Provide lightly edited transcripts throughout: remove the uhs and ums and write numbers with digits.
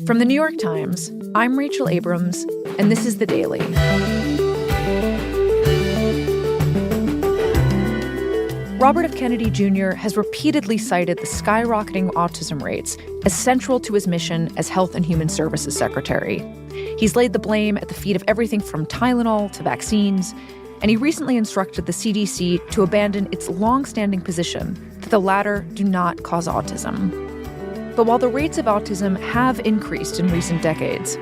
From the New York Times, I'm Rachel Abrams, and this is The Daily. Robert F. Kennedy Jr. has repeatedly cited the skyrocketing autism rates as central to his mission as Health and Human Services Secretary. He's laid the blame at the feet of everything from Tylenol to vaccines, and he recently instructed the C.D.C. to abandon its longstanding position that the latter do not cause autism. But while the rates of autism have increased in recent decades,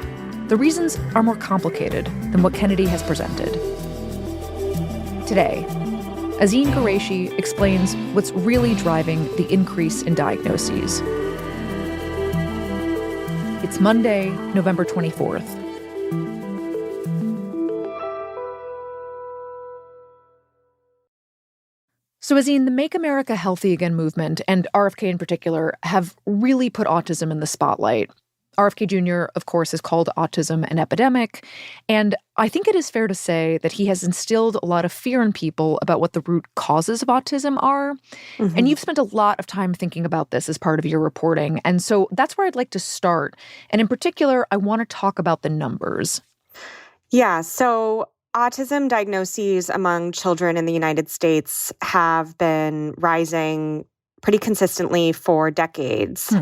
the reasons are more complicated than what Kennedy has presented. Today, Azeen Ghorayshi explains what's really driving the increase in diagnoses. It's Monday, November 24th. So, Azeen, the Make America Healthy Again movement, and RFK in particular, have really put autism in the spotlight. RFK Jr., of course, has called autism an epidemic, and I think it is fair to say that he has instilled a lot of fear in people about what the root causes of autism are. Mm-hmm. And you've spent a lot of time thinking about this as part of your reporting, and so that's where I'd like to start. And in particular, I want to talk about the numbers. Yeah, so autism diagnoses among children in the United States have been rising pretty consistently for decades.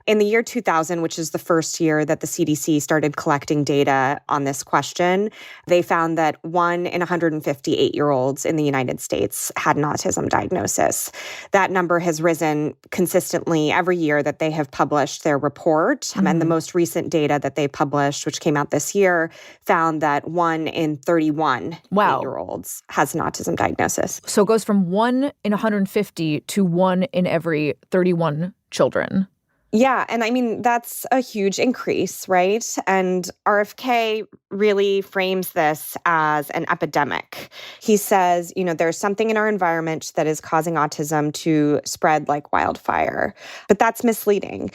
In the year 2000, which is the first year that the CDC started collecting data on this question, they found that 1 in 158-year-olds in the United States had an autism diagnosis. That number has risen consistently every year that they have published their report. Mm-hmm. And the most recent data that they published, which came out this year, found that 1 in 31 8-year-olds has an autism diagnosis. So it goes from 1 in 150 to 1 in every 31 children. Yeah, and I mean, that's a huge increase, right? And RFK really frames this as an epidemic. He says, there's something in our environment that is causing autism to spread like wildfire. But that's misleading.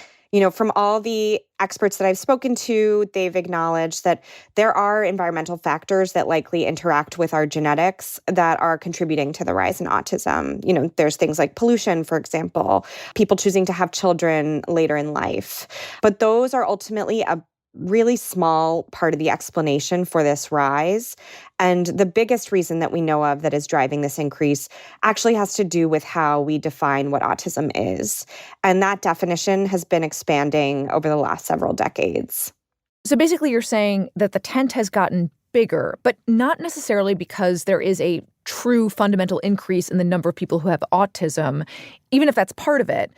From all the experts that I've spoken to, they've acknowledged that there are environmental factors that likely interact with our genetics that are contributing to the rise in autism. There's things like pollution, for example, people choosing to have children later in life. But those are ultimately a really small part of the explanation for this rise. And the biggest reason that we know of that is driving this increase actually has to do with how we define what autism is. And that definition has been expanding over the last several decades. So basically you're saying that the tent has gotten bigger, but not necessarily because there is a true fundamental increase in the number of people who have autism, even if that's part of it.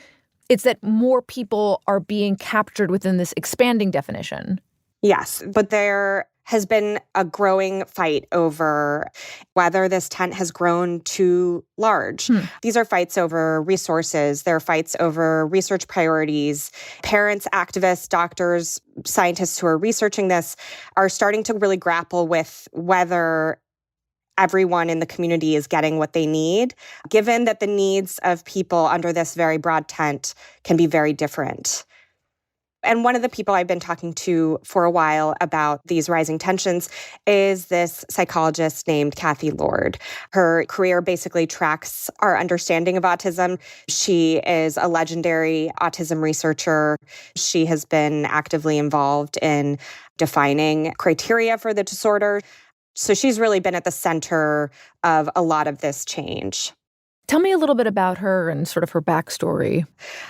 It's that more people are being captured within this expanding definition. Yes, but there has been a growing fight over whether this tent has grown too large. These are fights over resources. There are fights over research priorities. Parents, activists, doctors, scientists who are researching this are starting to really grapple with whether everyone in the community is getting what they need, given that the needs of people under this very broad tent can be very different. And one of the people I've been talking to for a while about these rising tensions is this psychologist named Kathy Lord. Her career basically tracks our understanding of autism. She is a legendary autism researcher. She has been actively involved in defining criteria for the disorder. So she's really been at the center of a lot of this change. Tell me a little bit about her and sort of her backstory.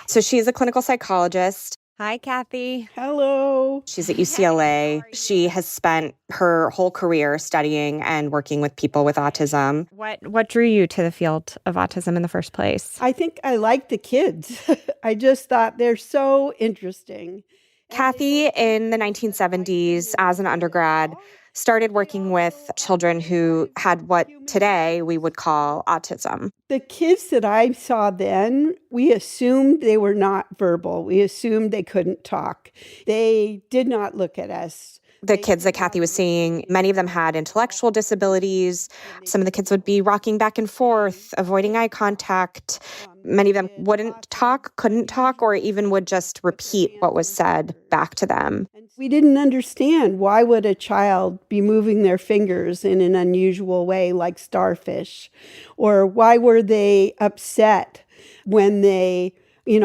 So she's a clinical psychologist. Hi, Kathy. Hello. She's at UCLA. She has spent her whole career studying and working with people with autism. What drew you to the field of autism in the first place? I think I like the kids. I just thought they're so interesting. Kathy, in the 1970s, as an undergrad, started working with children who had what today we would call autism. The kids that I saw then, we assumed they were not verbal. We assumed they couldn't talk. They did not look at us. The kids that Kathy was seeing, many of them had intellectual disabilities. Some of the kids would be rocking back and forth, avoiding eye contact. Many of them wouldn't talk, couldn't talk, or even would just repeat what was said back to them. We didn't understand why would a child be moving their fingers in an unusual way like starfish, or why were they upset when they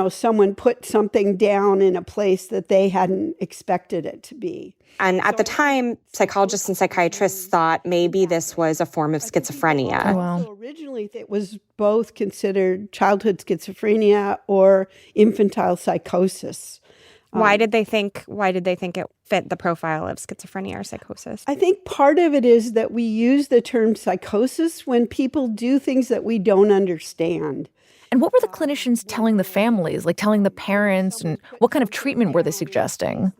someone put something down in a place that they hadn't expected it to be. And at the time, psychologists and psychiatrists thought maybe this was a form of schizophrenia. Oh, wow. So originally, it was both considered childhood schizophrenia or infantile psychosis. Why did they think it fit the profile of schizophrenia or psychosis? I think part of it is that we use the term psychosis when people do things that we don't understand. And what were the clinicians telling the families, like telling the parents, and what kind of treatment were they suggesting?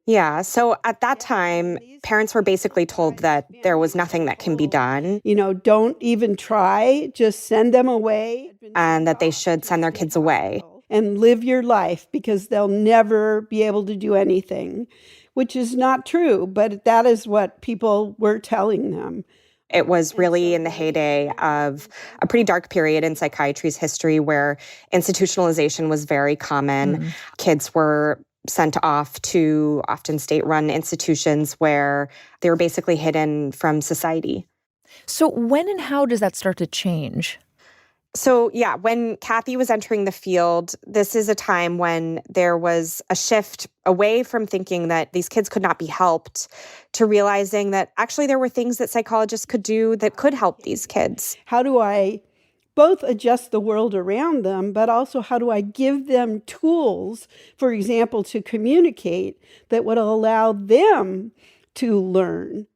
Yeah, so at that time, parents were basically told that there was nothing that can be done. Don't even try, just send them away. And that they should send their kids away. And live your life because they'll never be able to do anything, which is not true, but that is what people were telling them. It was really in the heyday of a pretty dark period in psychiatry's history where institutionalization was very common. Mm-hmm. Kids were sent off to often state-run institutions where they were basically hidden from society. So when and how does that start to change? So, yeah, when Kathy was entering the field, this is a time when there was a shift away from thinking that these kids could not be helped to realizing that actually there were things that psychologists could do that could help these kids. How do I both adjust the world around them, but also how do I give them tools, for example, to communicate that would allow them to learn?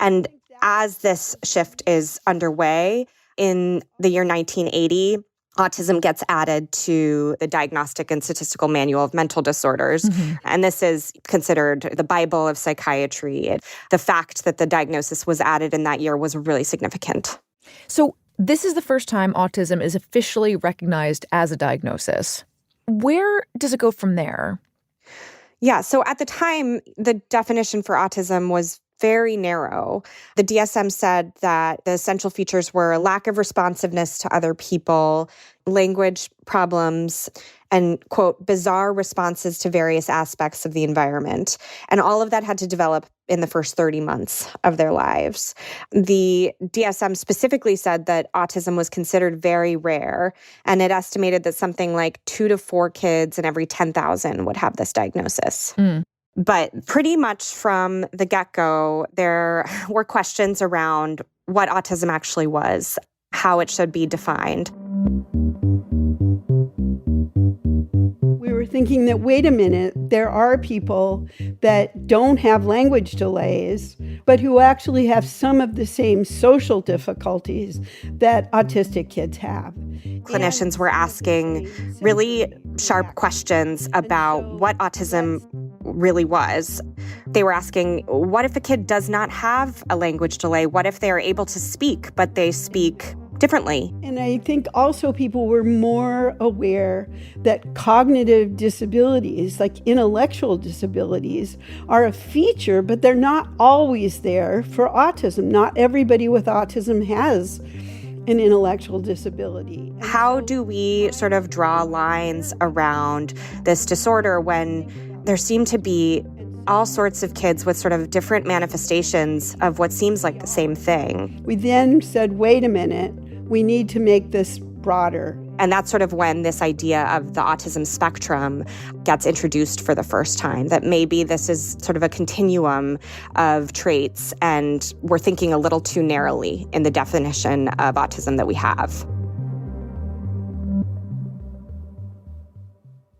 And as this shift is underway, in the year 1980, autism gets added to the Diagnostic and Statistical Manual of Mental Disorders. Mm-hmm. And this is considered the Bible of psychiatry. The fact that the diagnosis was added in that year was really significant. So this is the first time autism is officially recognized as a diagnosis. Where does it go from there? Yeah, so at the time, the definition for autism was very narrow. The DSM said that the essential features were a lack of responsiveness to other people, language problems, and, quote, bizarre responses to various aspects of the environment. And all of that had to develop in the first 30 months of their lives. The DSM specifically said that autism was considered very rare, and it estimated that something like 2 to 4 kids in every 10,000 would have this diagnosis. Mm. But pretty much from the get-go, there were questions around what autism actually was, how it should be defined. We were thinking that, wait a minute, there are people that don't have language delays, but who actually have some of the same social difficulties that autistic kids have. Clinicians were asking really sharp questions about what autism really was. They were asking, what if the kid does not have a language delay? What if they are able to speak, but they speak differently? And I think also people were more aware that cognitive disabilities, like intellectual disabilities, are a feature, but they're not always there for autism. Not everybody with autism has an intellectual disability. How do we sort of draw lines around this disorder when there seem to be all sorts of kids with sort of different manifestations of what seems like the same thing? We then said, wait a minute, we need to make this broader. And that's sort of when this idea of the autism spectrum gets introduced for the first time, that maybe this is sort of a continuum of traits, and we're thinking a little too narrowly in the definition of autism that we have.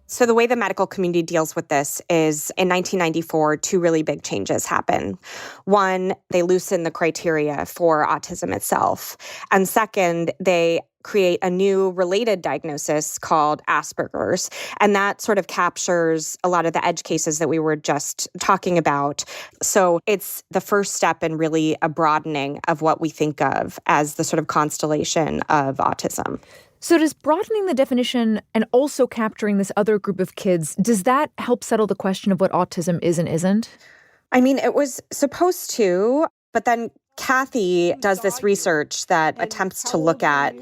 So the way the medical community deals with this is in 1994, 2 really big changes happen. One, they loosen the criteria for autism itself. And second, they create a new related diagnosis called Asperger's. And that sort of captures a lot of the edge cases that we were just talking about. So it's the first step in really a broadening of what we think of as the sort of constellation of autism. So does broadening the definition and also capturing this other group of kids, does that help settle the question of what autism is and isn't? I mean, it was supposed to, but then Kathy does this research that attempts to look at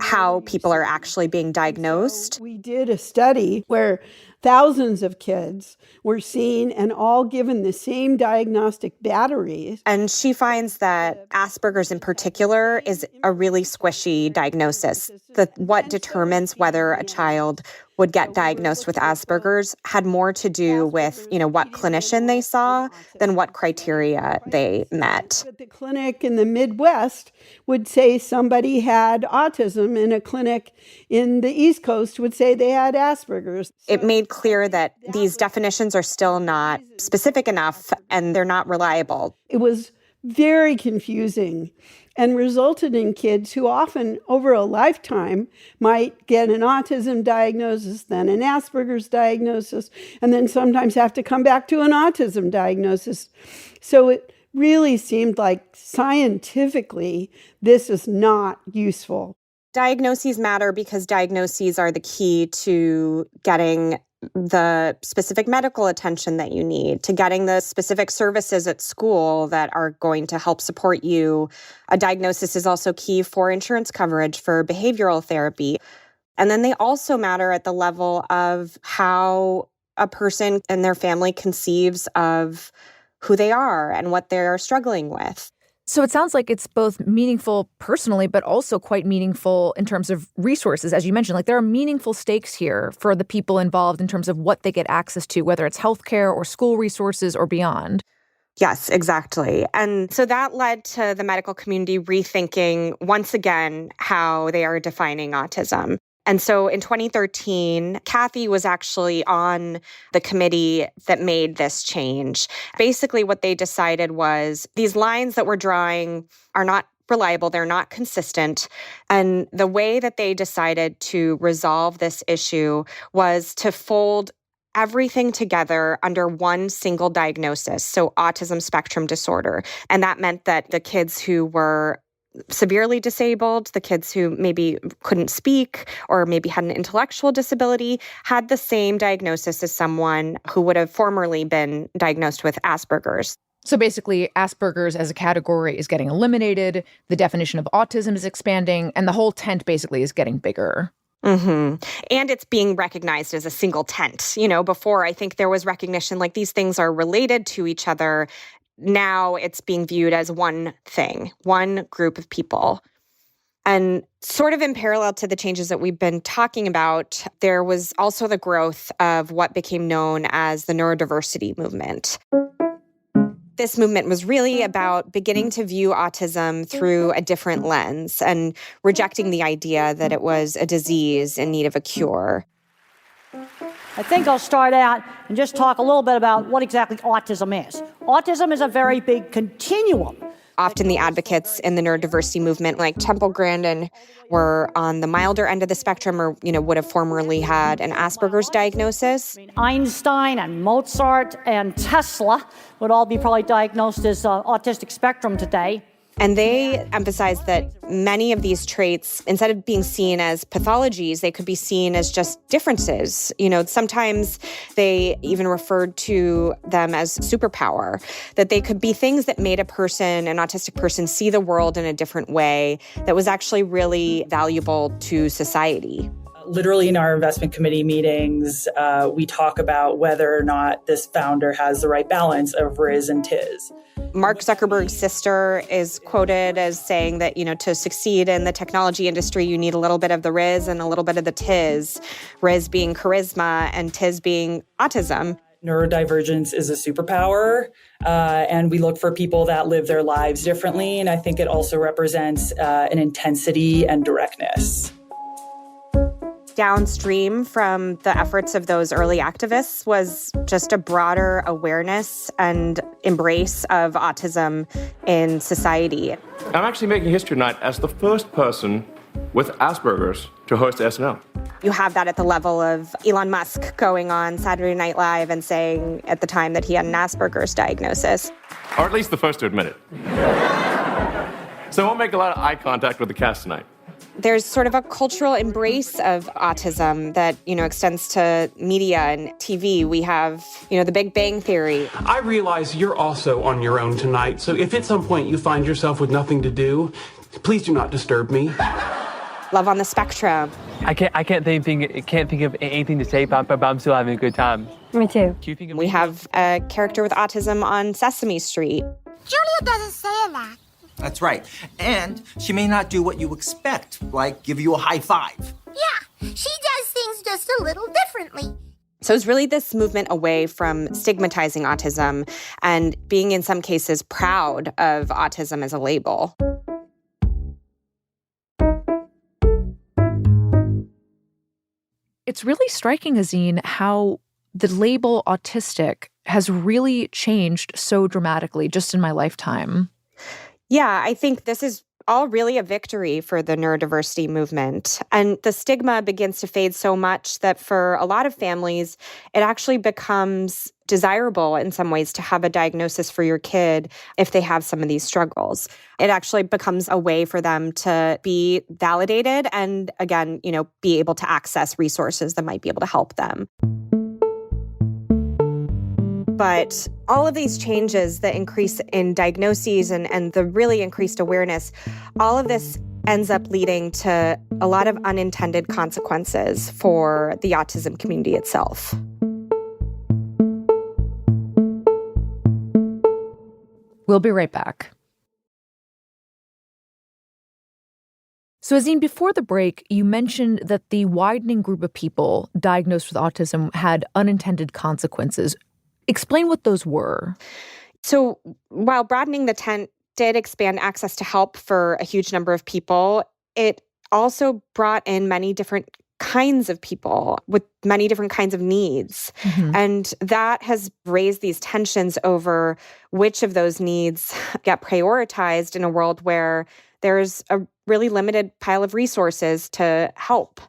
how people are actually being diagnosed. We did a study where thousands of kids were seen and all given the same diagnostic batteries. And she finds that Asperger's in particular is a really squishy diagnosis. What determines whether a child would get diagnosed with Asperger's had more to do with, what clinician they saw than what criteria they met. But the clinic in the Midwest would say somebody had autism, and a clinic in the East Coast would say they had Asperger's. It made clear that these definitions are still not specific enough and they're not reliable. It was very confusing and resulted in kids who often over a lifetime might get an autism diagnosis, then an Asperger's diagnosis, and then sometimes have to come back to an autism diagnosis. So it really seemed like scientifically this is not useful. Diagnoses matter because diagnoses are the key to getting the specific medical attention that you need, to getting the specific services at school that are going to help support you. A diagnosis is also key for insurance coverage for behavioral therapy. And then they also matter at the level of how a person and their family conceives of who they are and what they're struggling with. So it sounds like it's both meaningful personally, but also quite meaningful in terms of resources. As you mentioned, like there are meaningful stakes here for the people involved in terms of what they get access to, whether it's healthcare or school resources or beyond. Yes, exactly. And so that led to the medical community rethinking once again how they are defining autism. And so in 2013, Kathy was actually on the committee that made this change. Basically, what they decided was these lines that we're drawing are not reliable, they're not consistent. And the way that they decided to resolve this issue was to fold everything together under one single diagnosis, so autism spectrum disorder. And that meant that the kids who were severely disabled, the kids who maybe couldn't speak or maybe had an intellectual disability, had the same diagnosis as someone who would have formerly been diagnosed with Asperger's. So basically, Asperger's as a category is getting eliminated, the definition of autism is expanding, and the whole tent basically is getting bigger. Mm-hmm. And it's being recognized as a single tent. Before I think there was recognition like these things are related to each other. Now it's being viewed as one thing, one group of people. And sort of in parallel to the changes that we've been talking about, there was also the growth of what became known as the neurodiversity movement. This movement was really about beginning to view autism through a different lens and rejecting the idea that it was a disease in need of a cure. I think I'll start out and just talk a little bit about what exactly autism is. Autism is a very big continuum. Often the advocates in the neurodiversity movement, like Temple Grandin, were on the milder end of the spectrum or, would have formerly had an Asperger's diagnosis. Einstein and Mozart and Tesla would all be probably diagnosed as autistic spectrum today. And they emphasize that many of these traits, instead of being seen as pathologies, they could be seen as just differences. Sometimes they even referred to them as superpower, that they could be things that made an autistic person, see the world in a different way that was actually really valuable to society. Literally in our investment committee meetings, we talk about whether or not this founder has the right balance of Riz and Tiz. Mark Zuckerberg's sister is quoted as saying that, to succeed in the technology industry, you need a little bit of the Riz and a little bit of the Tiz. Riz being charisma and Tiz being autism. Neurodivergence is a superpower, and we look for people that live their lives differently. And I think it also represents an intensity and directness. Downstream from the efforts of those early activists was just a broader awareness and embrace of autism in society. I'm actually making history tonight as the first person with Asperger's to host SNL. You have that at the level of Elon Musk going on Saturday Night Live and saying at the time that he had an Asperger's diagnosis. Or at least the first to admit it. So I won't make a lot of eye contact with the cast tonight. There's sort of a cultural embrace of autism that, extends to media and TV. We have, the Big Bang Theory. I realize you're also on your own tonight, so if at some point you find yourself with nothing to do, please do not disturb me. Love on the Spectrum. I can't think of anything to say, but I'm still having a good time. Me too. We have a character with autism on Sesame Street. Julia doesn't say a lot. That's right. And she may not do what you expect, like give you a high five. Yeah, She does things just a little differently. So it's really this movement away from stigmatizing autism and being, in some cases, proud of autism as a label. It's really striking, Azeen, how the label autistic has really changed so dramatically just in my lifetime. Yeah, I think this is all really a victory for the neurodiversity movement. And the stigma begins to fade so much that for a lot of families, it actually becomes desirable in some ways to have a diagnosis for your kid if they have some of these struggles. It actually becomes a way for them to be validated and, again, be able to access resources that might be able to help them. But all of these changes, the increase in diagnoses and the really increased awareness, all of this ends up leading to a lot of unintended consequences for the autism community itself. We'll be right back. So, Azeen, before the break, you mentioned that the widening group of people diagnosed with autism had unintended consequences. Explain what those were. So while broadening the tent did expand access to help for a huge number of people, it also brought in many different kinds of people with many different kinds of needs. Mm-hmm. And that has raised these tensions over which of those needs get prioritized in a world where there's a really limited pile of resources to help.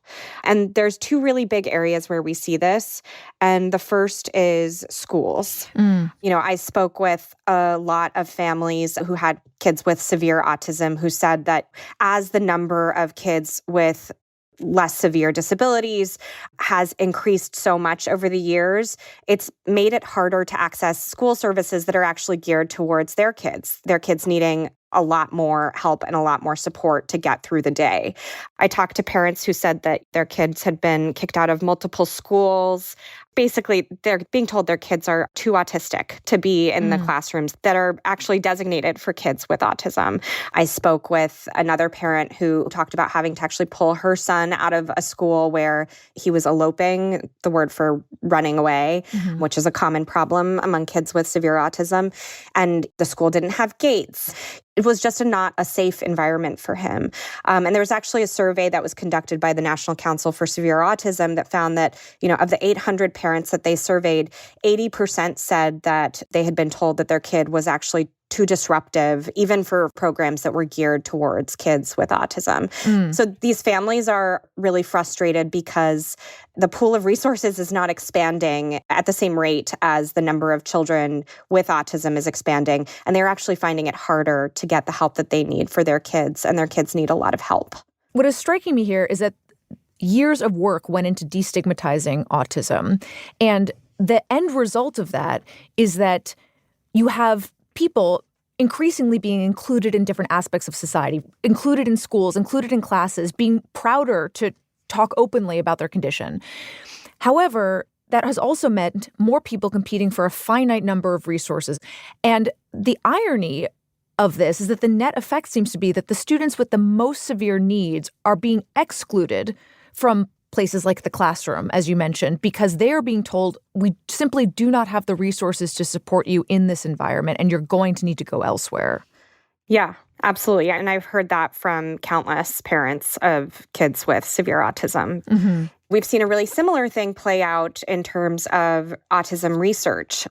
And there's two really big areas where we see this. And the first is schools. I spoke with a lot of families who had kids with severe autism who said that as the number of kids with less severe disabilities has increased so much over the years, it's made it harder to access school services that are actually geared towards their kids needing a lot more help and a lot more support to get through the day. I talked to parents who said that their kids had been kicked out of multiple schools. Basically, they're being told their kids are too autistic to be in the classrooms that are actually designated for kids with autism. I spoke with another parent who talked about having to actually pull her son out of a school where he was eloping, the word for running away, which is a common problem among kids with severe autism. And the school didn't have gates. It was just not a safe environment for him. And there was actually a survey that was conducted by the National Council for Severe Autism that found that, of the 800 parents that they surveyed, 80% said that they had been told that their kid was actually too disruptive, even for programs that were geared towards kids with autism. So these families are really frustrated because the pool of resources is not expanding at the same rate as the number of children with autism is expanding. And they're actually finding it harder to get the help that they need for their kids, and their kids need a lot of help. What is striking me here is that years of work went into destigmatizing autism. And the end result of that is that you have people increasingly being included in different aspects of society, included in schools, included in classes, being prouder to talk openly about their condition. However, that has also meant more people competing for a finite number of resources. And the irony of this is that the net effect seems to be that the students with the most severe needs are being excluded from places like the classroom, as you mentioned, because they are being told, we simply do not have the resources to support you in this environment, and you're going to need to go elsewhere. Yeah, absolutely. And I've heard that from countless parents of kids with severe autism. We've seen a really similar thing play out in terms of autism research.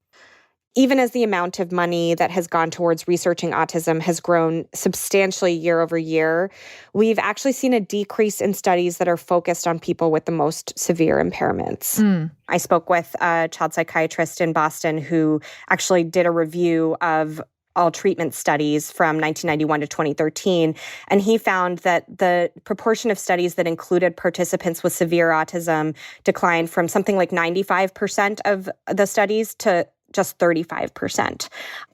Even as the amount of money that has gone towards researching autism has grown substantially year over year, we've actually seen a decrease in studies that are focused on people with the most severe impairments. I spoke with a child psychiatrist in Boston who actually did a review of all treatment studies from 1991 to 2013. And he found that the proportion of studies that included participants with severe autism declined from something like 95% of the studies to just 35%.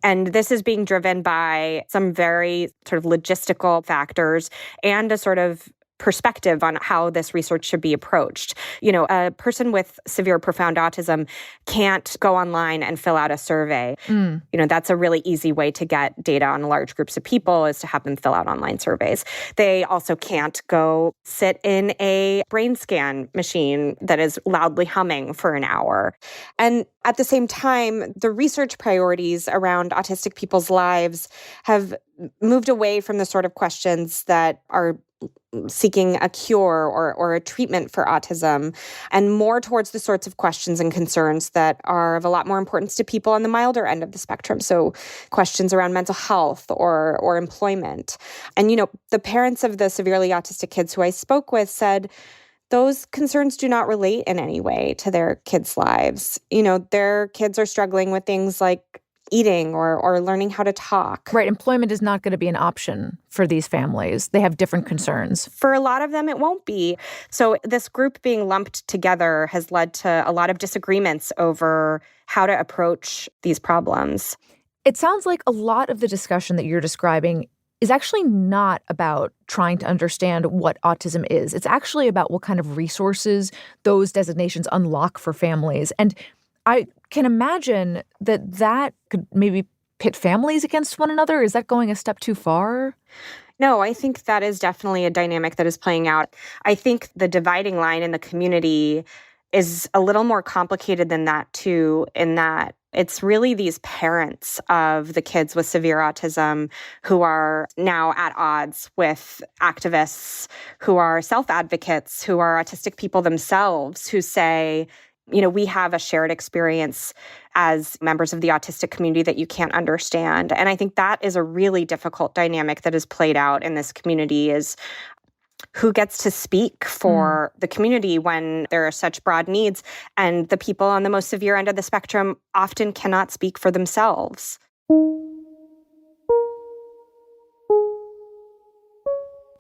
And this is being driven by some very sort of logistical factors and a sort of perspective on how this research should be approached. A person with severe profound autism can't go online and fill out a survey. That's a really easy way to get data on large groups of people, is to have them fill out online surveys. They also can't go sit in a brain scan machine that is loudly humming for an hour. And at the same time, the research priorities around autistic people's lives have moved away from the sort of questions that are seeking a cure or a treatment for autism, and more towards the sorts of questions and concerns that are of a lot more importance to people on the milder end of the spectrum. So questions around mental health or employment. And, the parents of the severely autistic kids who I spoke with said those concerns do not relate in any way to their kids' lives. Their kids are struggling with things like eating or learning how to talk. Right. Employment is not going to be an option for these families. They have different concerns. For a lot of them, it won't be. So this group being lumped together has led to a lot of disagreements over how to approach these problems. It sounds like a lot of the discussion that you're describing is actually not about trying to understand what autism is. It's actually about what kind of resources those designations unlock for families. And I can imagine that could maybe pit families against one another. Is that going a step too far? No, I think that is definitely a dynamic that is playing out. I think the dividing line in the community is a little more complicated than that, too, in that it's really these parents of the kids with severe autism who are now at odds with activists who are self-advocates, who are autistic people themselves, who say, we have a shared experience as members of the autistic community that you can't understand. And I think that is a really difficult dynamic that is played out in this community, is who gets to speak for the community when there are such broad needs. And the people on the most severe end of the spectrum often cannot speak for themselves.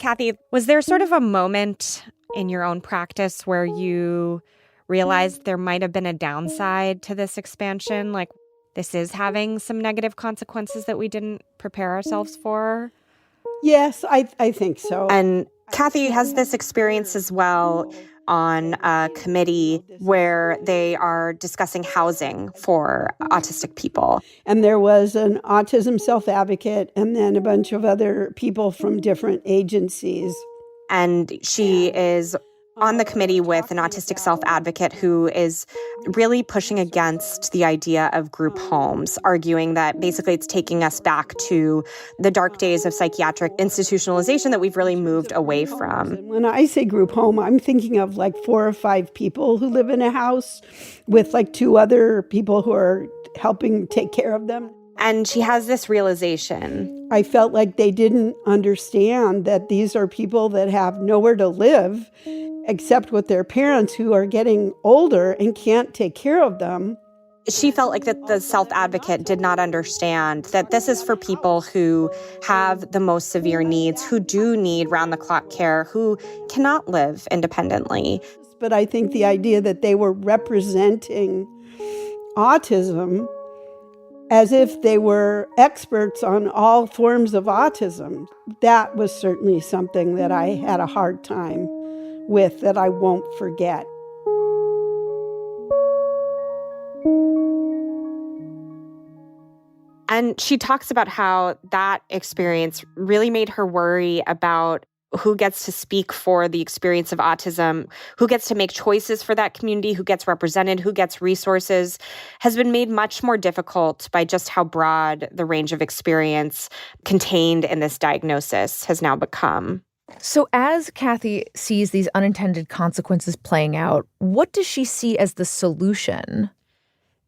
Kathy, was there sort of a moment in your own practice where you realized there might have been a downside to this expansion? Like, this is having some negative consequences that we didn't prepare ourselves for? Yes, I think so. And Kathy has this experience as well on a committee where they are discussing housing for autistic people. And there was an autism self-advocate and then a bunch of other people from different agencies. And she is on the committee with an autistic self-advocate who is really pushing against the idea of group homes, arguing that basically it's taking us back to the dark days of psychiatric institutionalization that we've really moved away from. When I say group home, I'm thinking of like 4 or 5 people who live in a house with like 2 other people who are helping take care of them. And she has this realization. I felt like they didn't understand that these are people that have nowhere to live except with their parents who are getting older and can't take care of them. She felt like that the self-advocate did not understand that this is for people who have the most severe needs, who do need round-the-clock care, who cannot live independently. But I think the idea that they were representing autism as if they were experts on all forms of autism, that was certainly something that I had a hard time with, that I won't forget. And she talks about how that experience really made her worry about who gets to speak for the experience of autism, who gets to make choices for that community, who gets represented, who gets resources, has been made much more difficult by just how broad the range of experience contained in this diagnosis has now become. So as Kathy sees these unintended consequences playing out, what does she see as the solution?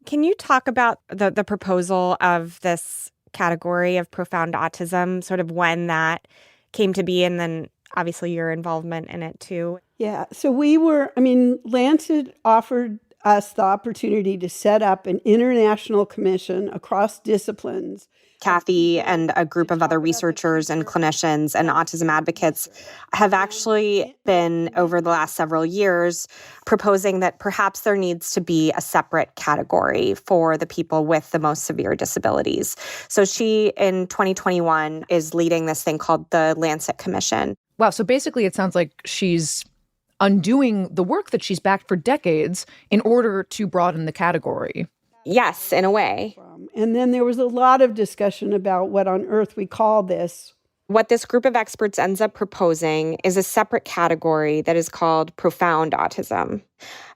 Can you talk about the proposal of this category of profound autism, sort of when that came to be, and then obviously your involvement in it too? Yeah, so Lancet offered us the opportunity to set up an international commission across disciplines. Kathy and a group of other researchers and clinicians and autism advocates have actually been, over the last several years, proposing that perhaps there needs to be a separate category for the people with the most severe disabilities. So she, in 2021, is leading this thing called the Lancet Commission. Wow. So basically, it sounds like she's undoing the work that she's backed for decades in order to broaden the category. Yes, in a way. And then there was a lot of discussion about what on earth we call this. What this group of experts ends up proposing is a separate category that is called profound autism.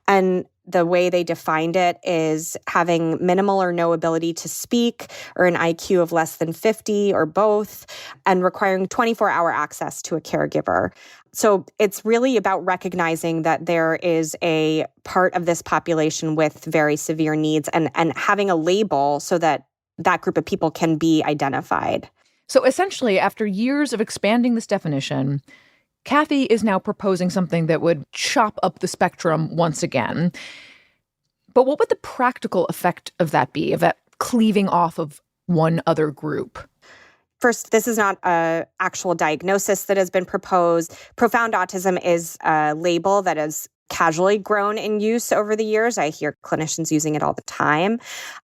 And the way they defined it is having minimal or no ability to speak, or an IQ of less than 50, or both, and requiring 24-hour access to a caregiver. So it's really about recognizing that there is a part of this population with very severe needs and having a label so that that group of people can be identified. So essentially, after years of expanding this definition, Kathy is now proposing something that would chop up the spectrum once again. But what would the practical effect of that be, of that cleaving off of one other group? First, this is not an actual diagnosis that has been proposed. Profound autism is a label that has casually grown in use over the years. I hear clinicians using it all the time.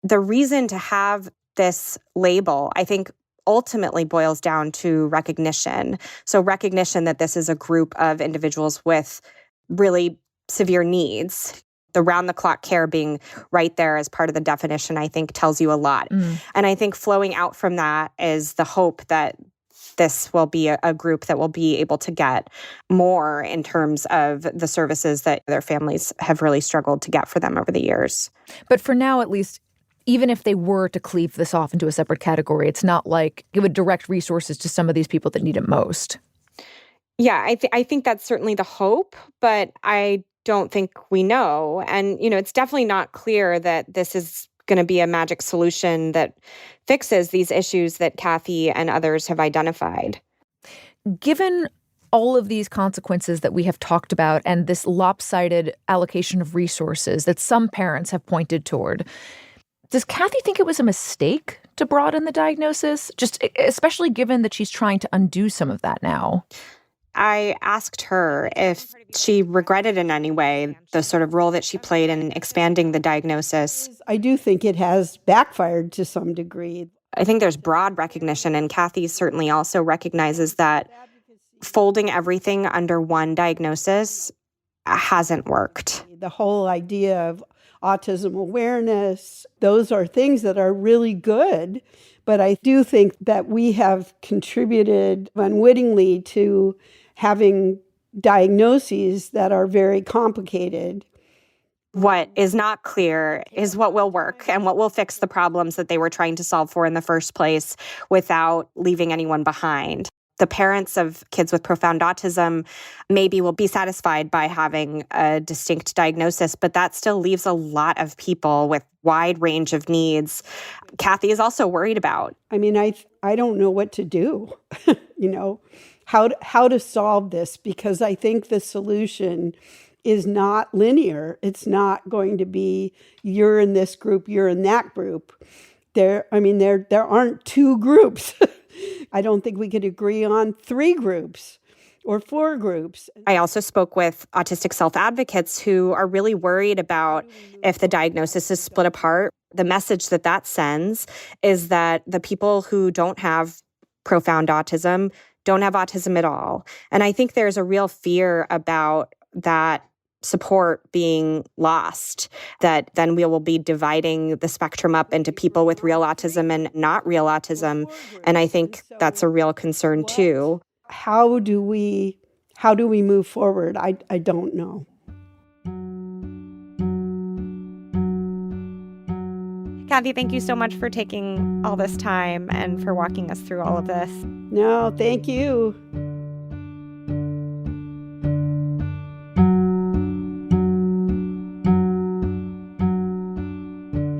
The reason to have this label, I think, ultimately boils down to recognition. So recognition that this is a group of individuals with really severe needs. The round-the-clock care being right there as part of the definition, I think, tells you a lot. And I think flowing out from that is the hope that this will be a group that will be able to get more in terms of the services that their families have really struggled to get for them over the years. But for now, at least, even if they were to cleave this off into a separate category, it's not like it would direct resources to some of these people that need it most. Yeah, I think that's certainly the hope, but I don't think we know. And, it's definitely not clear that this is going to be a magic solution that fixes these issues that Kathy and others have identified. Given all of these consequences that we have talked about and this lopsided allocation of resources that some parents have pointed toward, does Kathy think it was a mistake to broaden the diagnosis, just especially given that she's trying to undo some of that now? I asked her if she regretted in any way the sort of role that she played in expanding the diagnosis. I do think it has backfired to some degree. I think there's broad recognition, and Kathy certainly also recognizes that folding everything under one diagnosis hasn't worked. The whole idea of autism awareness, those are things that are really good. But I do think that we have contributed unwittingly to having diagnoses that are very complicated. What is not clear is what will work and what will fix the problems that they were trying to solve for in the first place without leaving anyone behind. The parents of kids with profound autism maybe will be satisfied by having a distinct diagnosis, but that still leaves a lot of people with wide range of needs. Kathy is also worried about. I mean, I don't know what to do, how to solve this, because I think the solution is not linear. It's not going to be you're in this group, you're in that group. There aren't two groups. I don't think we could agree on 3 groups or 4 groups. I also spoke with autistic self-advocates who are really worried about if the diagnosis is split apart. The message that sends is that the people who don't have profound autism don't have autism at all. And I think there's a real fear about that support being lost, that then we will be dividing the spectrum up into people with real autism and not real autism. And I think that's a real concern too. How do we move forward? I don't know. Kathy, thank you so much for taking all this time and for walking us through all of this. No, thank you.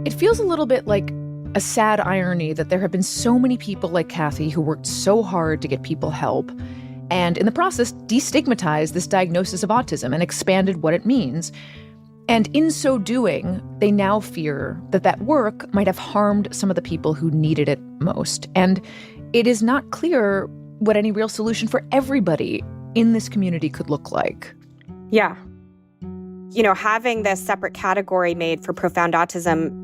It feels a little bit like a sad irony that there have been so many people like Kathy who worked so hard to get people help and in the process destigmatized this diagnosis of autism and expanded what it means. And in so doing, they now fear that that work might have harmed some of the people who needed it most. And it is not clear what any real solution for everybody in this community could look like. Yeah. Having this separate category made for profound autism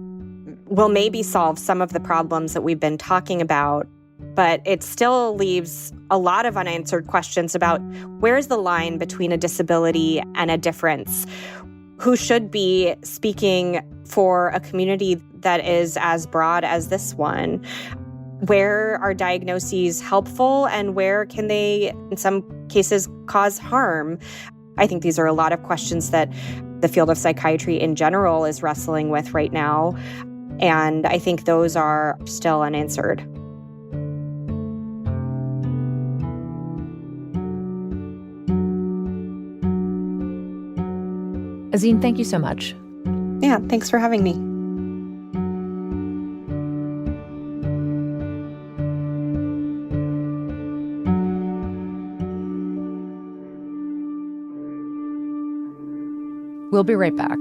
will maybe solve some of the problems that we've been talking about, but it still leaves a lot of unanswered questions about where's the line between a disability and a difference? Who should be speaking for a community that is as broad as this one? Where are diagnoses helpful and where can they, in some cases, cause harm? I think these are a lot of questions that the field of psychiatry in general is wrestling with right now. And I think those are still unanswered. Azeen, thank you so much. Yeah, thanks for having me. We'll be right back.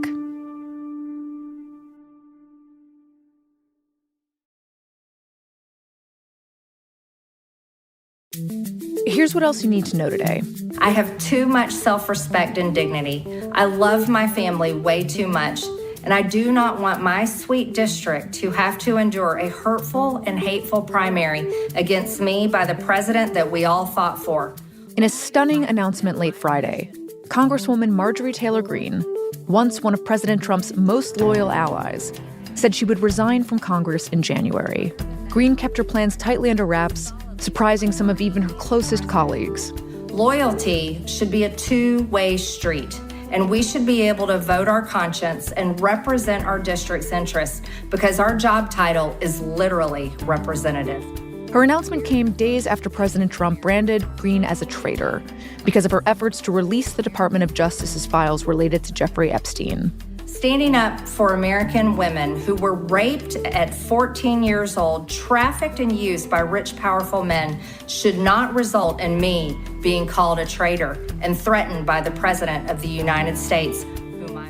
Here's what else you need to know today. I have too much self-respect and dignity. I love my family way too much, and I do not want my sweet district to have to endure a hurtful and hateful primary against me by the president that we all fought for. In a stunning announcement late Friday, Congresswoman Marjorie Taylor Greene, once one of President Trump's most loyal allies, said she would resign from Congress in January. Greene kept her plans tightly under wraps, surprising some of even her closest colleagues. Loyalty should be a two-way street, and we should be able to vote our conscience and represent our district's interests because our job title is literally representative. Her announcement came days after President Trump branded Greene as a traitor because of her efforts to release the Department of Justice's files related to Jeffrey Epstein. Standing up for American women who were raped at 14 years old, trafficked and used by rich, powerful men should not result in me being called a traitor and threatened by the President of the United States.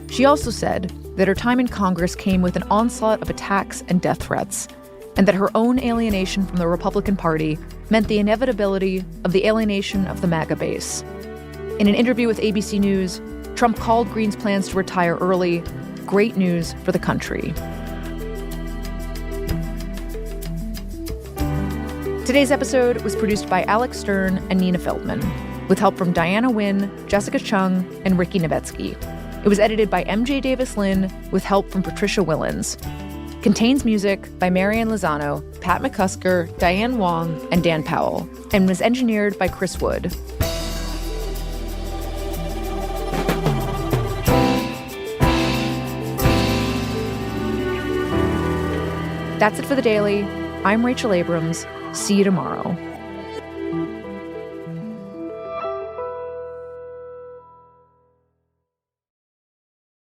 She also said that her time in Congress came with an onslaught of attacks and death threats, and that her own alienation from the Republican Party meant the inevitability of the alienation of the MAGA base. In an interview with ABC News, Trump called Greene's plans to retire early great news for the country. Today's episode was produced by Alex Stern and Nina Feldman, with help from Diana Nguyen, Jessica Chung, and Ricky Novetsky. It was edited by MJ Davis-Lynn, with help from Patricia Willens. Contains music by Marianne Lozano, Pat McCusker, Diane Wong, and Dan Powell, and was engineered by Chris Wood. That's it for The Daily. I'm Rachel Abrams. See you tomorrow.